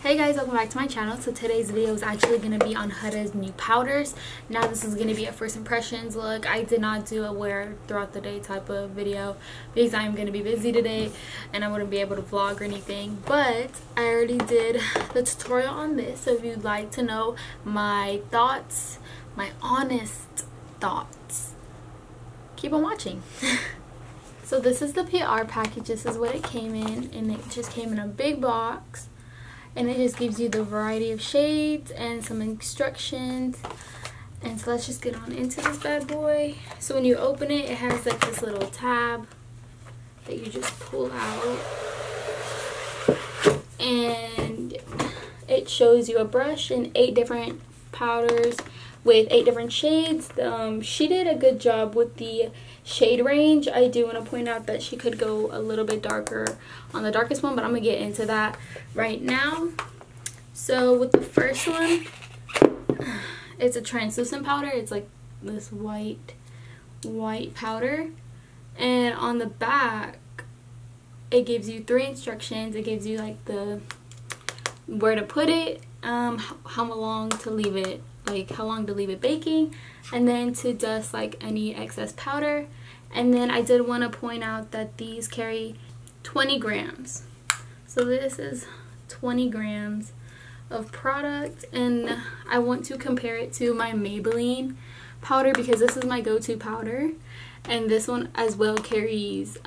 Hey guys, welcome back to my channel. So today's video is actually going to be on Hudda's new powders. Now this is going to be a first impressions look. I did not do a wear throughout the day type of video because I'm going to be busy today and I wouldn't be able to vlog or anything. But I already did the tutorial on this, so if you'd like to know my thoughts, my honest thoughts, keep on watching. So this is the PR package. This is what it came in, and it just came in a big box. And it just gives you the variety of shades and some instructions. And so let's just get on into this bad boy. So when you open it, it has like this little tab that you just pull out. And it shows you a brush and 8 different powders with 8 different shades. She did a good job with the shade range. I do want to point out that she could go a little bit darker on the darkest one, but I'm gonna get into that right now. So with the first one, it's a translucent powder. It's like this white powder, and on the back it gives you 3 instructions. It gives you like the where to put it, how long to leave it, like how long to leave it baking, and then to dust like any excess powder. And then I did want to point out that these carry 20 grams. So this is 20 grams of product, and I want to compare it to my Maybelline powder because this is my go-to powder, and this one as well carries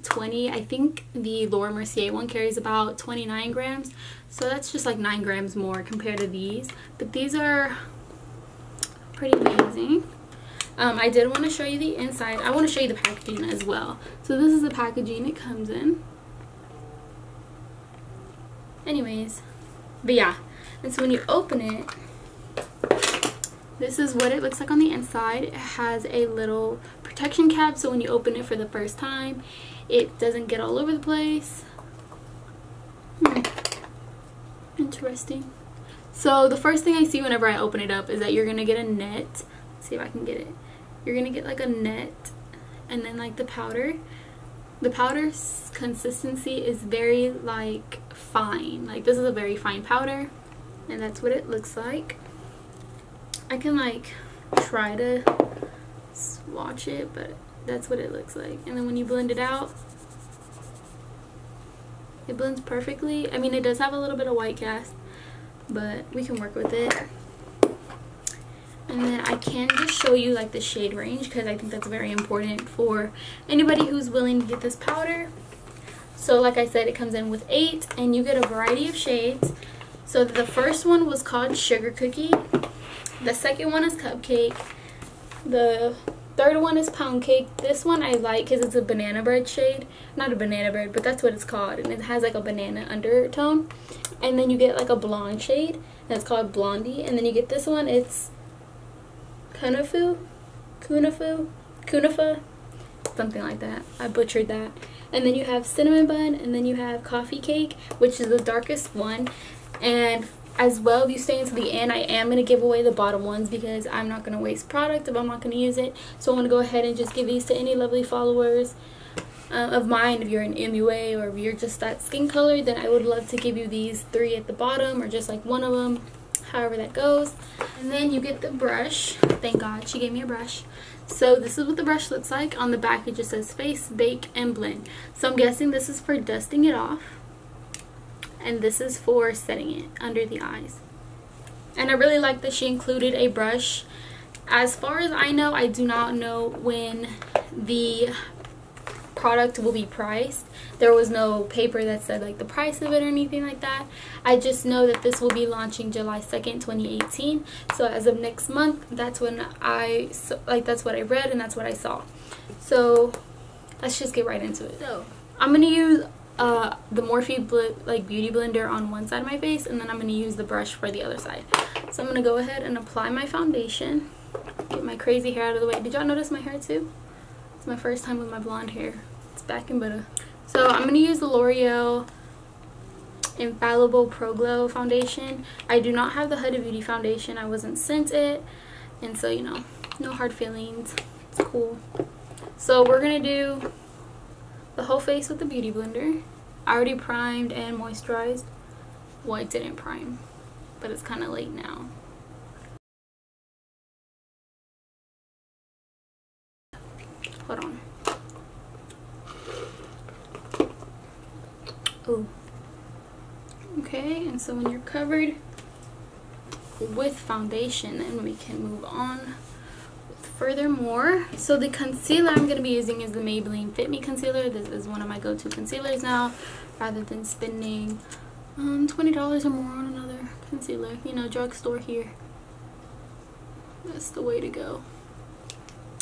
20. I think the Laura Mercier one carries about 29 grams, so that's just like 9 grams more compared to these, but these are pretty amazing. I did want to show you the inside. I want to show you the packaging as well. So this is the packaging it comes in. Anyways, but yeah. And so when you open it, this is what it looks like on the inside. It has a little protection cap, so when you open it for the first time, it doesn't get all over the place. Interesting. So the first thing I see whenever I open it up is that you're gonna get a net. Let's see if I can get it. You're gonna get like a net, and then like the powder. The powder's consistency is very like fine. Like this is a very fine powder, and that's what it looks like. I can like try to swatch it, but that's what it looks like. And then when you blend it out, it blends perfectly. I mean, it does have a little bit of white cast, but we can work with it. And then I can just show you like the shade range because I think that's very important for anybody who's willing to get this powder. So like I said, it comes in with 8, and you get a variety of shades. So the first one was called Sugar Cookie. The second one is Cupcake. The third one is Pound Cake. This one I like because it's a banana bread shade. Not a banana bread, but that's what it's called. And it has like a banana undertone. And then you get like a blonde shade, and it's called Blondie. And then you get this one, it's Kunafa, something like that. I butchered that. And then you have Cinnamon Bun, and then you have Coffee Cake, which is the darkest one. And as well, if you stay until the end, I am going to give away the bottom ones because I'm not going to waste product if I'm not going to use it. So I want to go ahead and just give these to any lovely followers of mine. If you're an MUA or if you're just that skin color, then I would love to give you these 3 at the bottom, or just like one of them, however that goes. And then you get the brush. Thank God she gave me a brush. So this is what the brush looks like. On the back it just says face, bake, and blend. So I'm guessing this is for dusting it off, and this is for setting it under the eyes. And I really like that she included a brush. As far as I know, I do not know when the product will be priced. There was no paper that said like the price of it or anything like that. I just know that this will be launching July 2nd, 2018. So as of next month, that's when that's what I read and that's what I saw. So let's just get right into it. So I'm gonna use the Morphe Beauty Blender on one side of my face, and then I'm gonna use the brush for the other side. So I'm gonna go ahead and apply my foundation. Get my crazy hair out of the way. Did y'all notice my hair too? It's my first time with my blonde hair. It's back in Buddha. So I'm going to use the L'Oreal Infallible Pro Glow foundation. I do not have the Huda Beauty foundation. I wasn't sent it. And so, you know, no hard feelings. It's cool. So we're going to do the whole face with the Beauty Blender. I already primed and moisturized Well, I didn't prime, but it's kind of late now. Hold on. Oh. Okay, and so when you're covered with foundation, then we can move on with furthermore. So the concealer I'm going to be using is the Maybelline Fit Me Concealer. This is one of my go-to concealers now, rather than spending $20 or more on another concealer. You know, drugstore here. That's the way to go.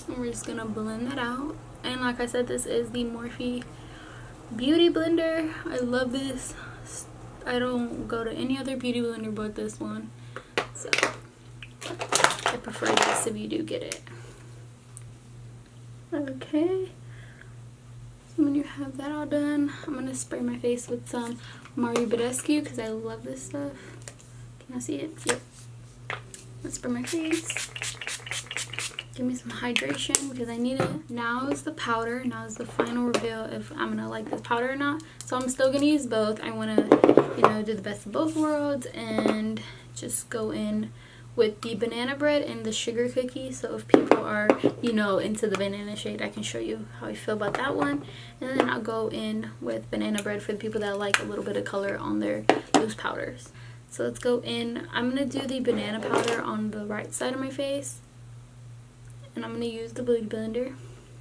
And we're just gonna blend that out. And like I said, this is the Morphe Beauty Blender. I love this. I don't go to any other beauty blender but this one, so I prefer this if you do get it. Okay, so when you have that all done, I'm gonna spray my face with some MuddyBody because I love this stuff. Can I see it? Yep. Let's spray my face. Give me some hydration because I need it. Now is the powder. Now is the final reveal if I'm gonna like this powder or not. So I'm still gonna use both. I want to, you know, do the best of both worlds and just go in with the banana bread and the sugar cookie. So if people are, you know, into the banana shade, I can show you how I feel about that one. And then I'll go in with banana bread for the people that like a little bit of color on their loose powders. So let's go in. I'm gonna do the banana powder on the right side of my face. And I'm going to use the Beauty Blender.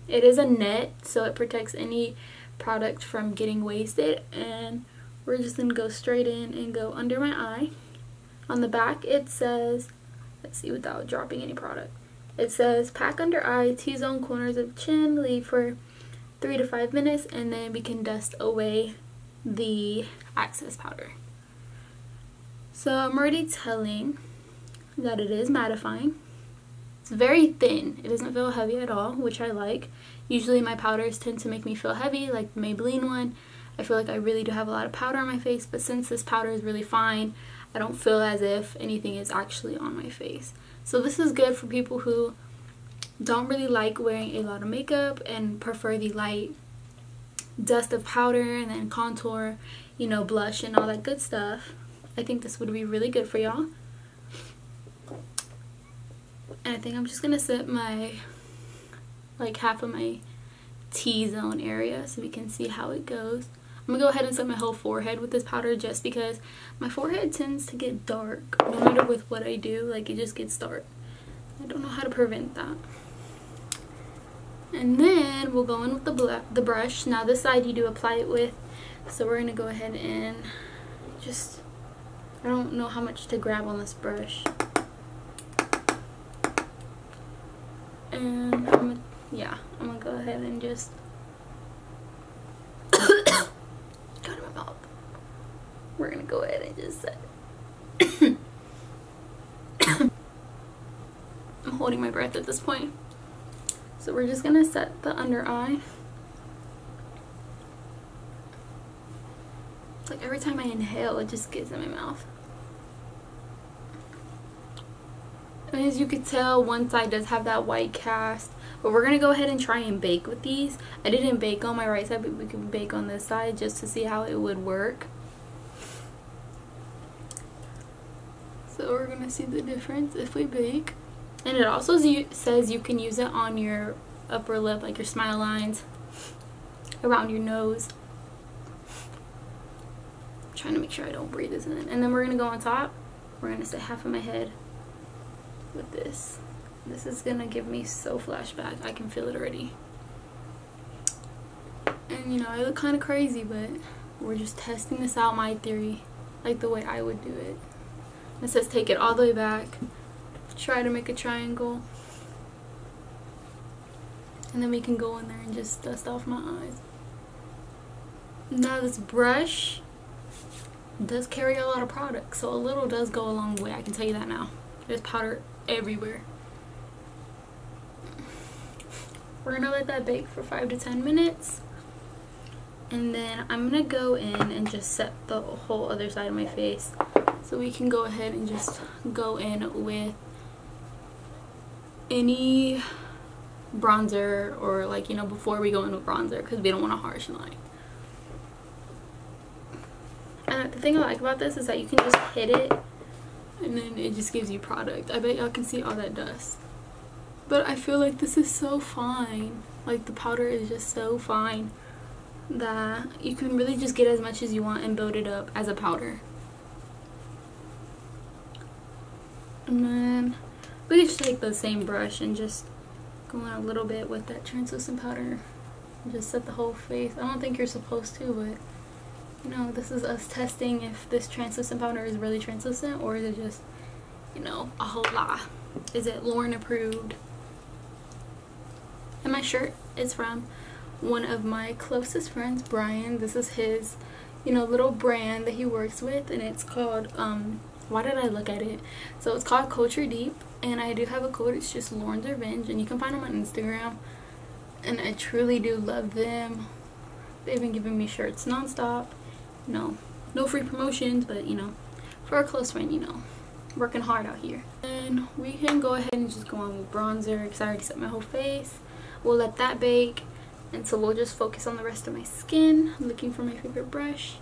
It is a net, so it protects any product from getting wasted. And we're just going to go straight in and go under my eye. On the back it says, let's see without dropping any product. It says, pack under eye, T-zone corners of chin, leave for 3 to 5 minutes, and then we can dust away the excess powder. So I'm already telling that it is mattifying. It's very thin. It doesn't feel heavy at all, which I like. Usually my powders tend to make me feel heavy, like the Maybelline one. I feel like I really do have a lot of powder on my face, but since this powder is really fine, I don't feel as if anything is actually on my face. So this is good for people who don't really like wearing a lot of makeup and prefer the light dust of powder and then contour, you know, blush and all that good stuff. I think this would be really good for y'all. And I think I'm just gonna set my, like, half of my T-zone area so we can see how it goes. I'm gonna go ahead and set my whole forehead with this powder just because my forehead tends to get dark no matter with what I do. Like, it just gets dark. I don't know how to prevent that. And then we'll go in with the brush. Now this side you do apply it with, so we're gonna go ahead and just, I don't know how much to grab on this brush. And I'm gonna go ahead and just go to my mouth. We're gonna go ahead and just set it. I'm holding my breath at this point. So we're just gonna set the under eye. It's like every time I inhale, it just gets in my mouth. And as you can tell, one side does have that white cast, but we're gonna go ahead and try and bake with these. I didn't bake on my right side, but we can bake on this side just to see how it would work. So we're gonna see the difference if we bake. And it also says you can use it on your upper lip, like your smile lines, around your nose. I'm trying to make sure I don't breathe this in. And then we're gonna go on top. We're gonna set half of my head with this. This is gonna give me so flashback. I can feel it already. And you know, I look kind of crazy, but we're just testing this out, my theory, like the way I would do it. It says take it all the way back, try to make a triangle, and then we can go in there and just dust off my eyes. Now this brush does carry a lot of product, so a little does go a long way, I can tell you that now. There's powder everywhere. We're gonna let that bake for 5 to 10 minutes, and then I'm gonna go in and just set the whole other side of my face, so we can go ahead and just go in with any bronzer, or like, you know, before we go in with bronzer, because we don't want a harsh line. And at the thing I like about this is that you can just hit it and then it just gives you product. I bet y'all can see all that dust. But I feel like this is so fine. Like the powder is just so fine that you can really just get as much as you want and build it up as a powder. And then we can just take the same brush and just go in a little bit with that translucent powder and just set the whole face. I don't think you're supposed to, but you know, this is us testing if this translucent powder is really translucent or is it just, you know, a whole lot. Is it Lauren approved? And my shirt is from one of my closest friends, Brian. This is his, you know, little brand that he works with, and it's called why did I look at it? So it's called Culture Deep, and I do have a code. It's just Laurensrevenge, and you can find them on Instagram. And I truly do love them. They've been giving me shirts nonstop. No free promotions, but you know, for a close friend, you know, working hard out here. And we can go ahead and just go on with bronzer because I already set my whole face. We'll let that bake, and so we'll just focus on the rest of my skin. I'm looking for my favorite brush.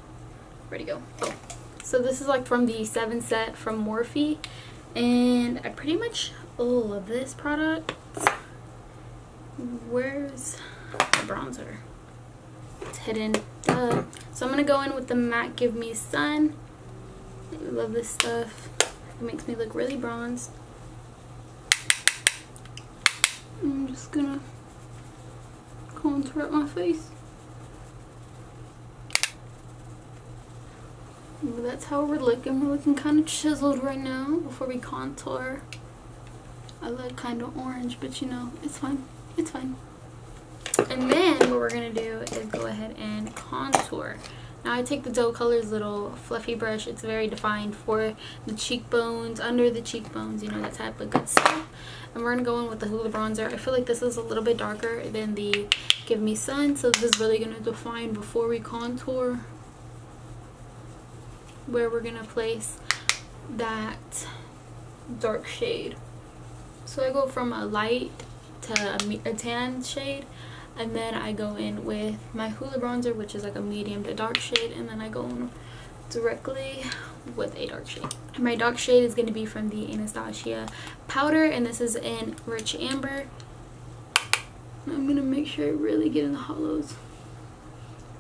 Ready to go. Oh, so this is like from the 7 set from Morphe, and I pretty much love this product. Where's the bronzer? It's hidden. So I'm gonna go in with the MAC Give Me Sun. I love this stuff. It makes me look really bronzed. I'm just gonna contour up my face. Well, that's how we're looking. We're looking kind of chiseled right now before we contour. I look kind of orange, but you know, it's fine. It's fine. And then what we're going to do is go ahead and contour. Now I take the Doe Colors little fluffy brush. It's very defined for the cheekbones, under the cheekbones, you know, that type of good stuff. And we're going to go in with the Huda bronzer. I feel like this is a little bit darker than the Give Me Sun, so this is really going to define before we contour where we're going to place that dark shade. So I go from a light to a tan shade, and then I go in with my Huda bronzer, which is like a medium to dark shade, and then I go in directly with a dark shade. And my dark shade is going to be from the Anastasia powder, and this is in Rich Amber. I'm going to make sure I really get in the hollows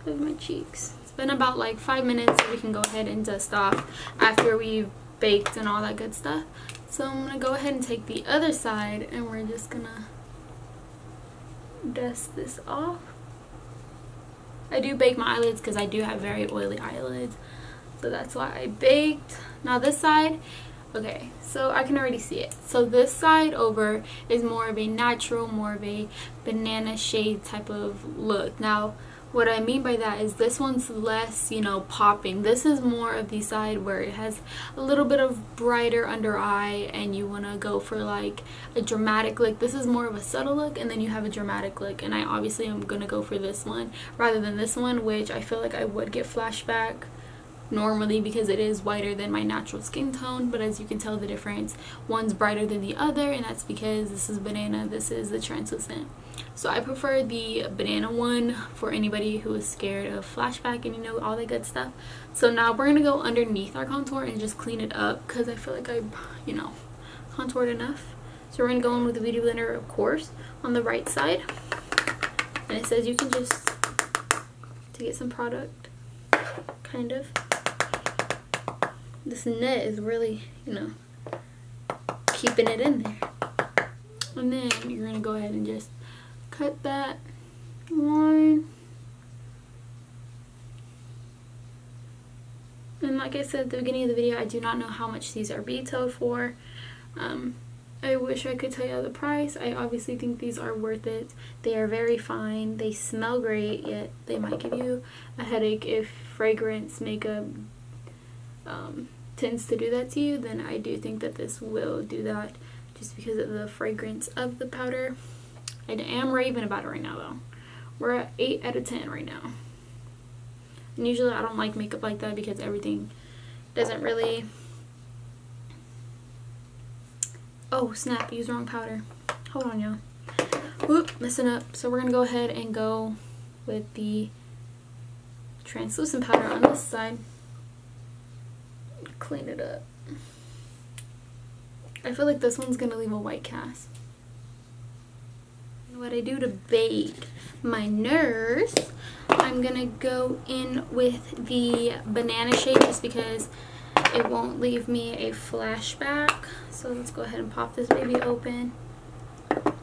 of my cheeks. It's been about like 5 minutes, so we can go ahead and dust off after we've baked and all that good stuff. So I'm going to go ahead and take the other side, and we're just going to dust this off. I do bake my eyelids because I do have very oily eyelids, so that's why I baked. Now this side, okay, so I can already see it. So this side over is more of a natural, more of a banana shade type of look. Now what I mean by that is this one's less, you know, popping. This is more of the side where it has a little bit of brighter under eye and you want to go for like a dramatic look. This is more of a subtle look, and then you have a dramatic look, and I obviously am going to go for this one rather than this one, which I feel like I would get flashback normally because it is whiter than my natural skin tone. But as you can tell the difference, one's brighter than the other, and that's because this is banana, this is the translucent. So I prefer the banana one for anybody who is scared of flashback and you know, all that good stuff. So now we're gonna go underneath our contour and just clean it up because I feel like I, you know, contoured enough. So we're gonna go in with the Beauty Blender, of course, on the right side, and it says you can just to get some product, kind of. This net is really, you know, keeping it in there. And then you're gonna go ahead and just cut that line. And like I said at the beginning of the video, I do not know how much these are retailed for. I wish I could tell you the price. I obviously think these are worth it. They are very fine. They smell great, yet they might give you a headache if fragrance makeup tends to do that to you. Then I do think that this will do that just because of the fragrance of the powder. I am raving about it right now though. We're at 8 out of 10 right now. And usually I don't like makeup like that because everything doesn't really... Oh snap, used the wrong powder. Hold on y'all. Whoop, messing up. So we're gonna go ahead and go with the translucent powder on this side. clean it up. I feel like this one's gonna leave a white cast. What I do to bake my nurse, I'm gonna go in with the banana shade just because it won't leave me a flashback. So let's go ahead and pop this baby open.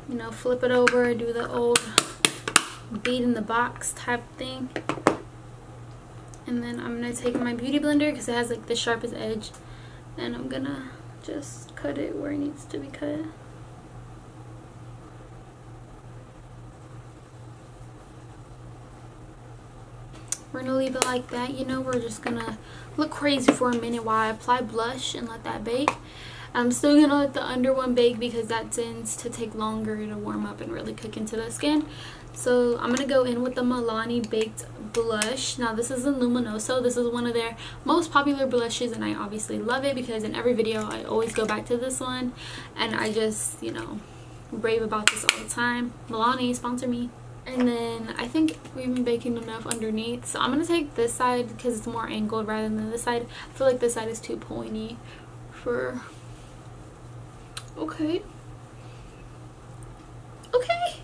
You know, flip it over, do the old beat in the box type thing. And then I'm gonna take my beauty blender because it has like the sharpest edge, and I'm gonna just cut it where it needs to be cut. We're gonna leave it like that. You know, we're just gonna look crazy for a minute while I apply blush and let that bake. I'm still gonna let the under one bake because that tends to take longer to warm up and really cook into the skin. So I'm gonna go in with the Milani baked blush. Now this is in Luminoso. This is one of their most popular blushes, and I obviously love it because in every video I always go back to this one, and I just, you know, rave about this all the time. Milani, sponsor me. And then I think we've been baking enough underneath, so I'm gonna take this side because it's more angled rather than this side. I feel like this side is too pointy for... Okay. Okay.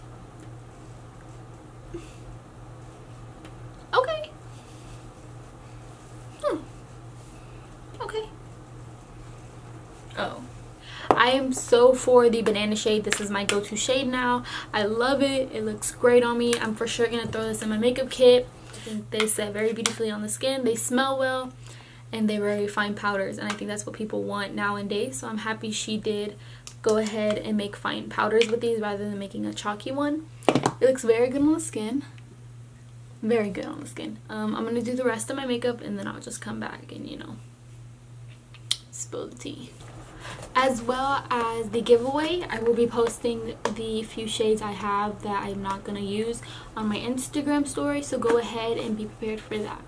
Okay. Okay. Oh. I am so for the banana shade. This is my go-to shade now. I love it. It looks great on me. I'm for sure gonna throw this in my makeup kit. I think they set very beautifully on the skin. They smell well, and they're very fine powders, and I think that's what people want nowadays. So I'm happy she did go ahead and make fine powders with these rather than making a chalky one. It looks very good on the skin. Very good on the skin. I'm gonna do the rest of my makeup, and then I'll just come back and, you know, spill the tea. As well as the giveaway, I will be posting the few shades I have that I'm not going to use on my Instagram story, so go ahead and be prepared for that.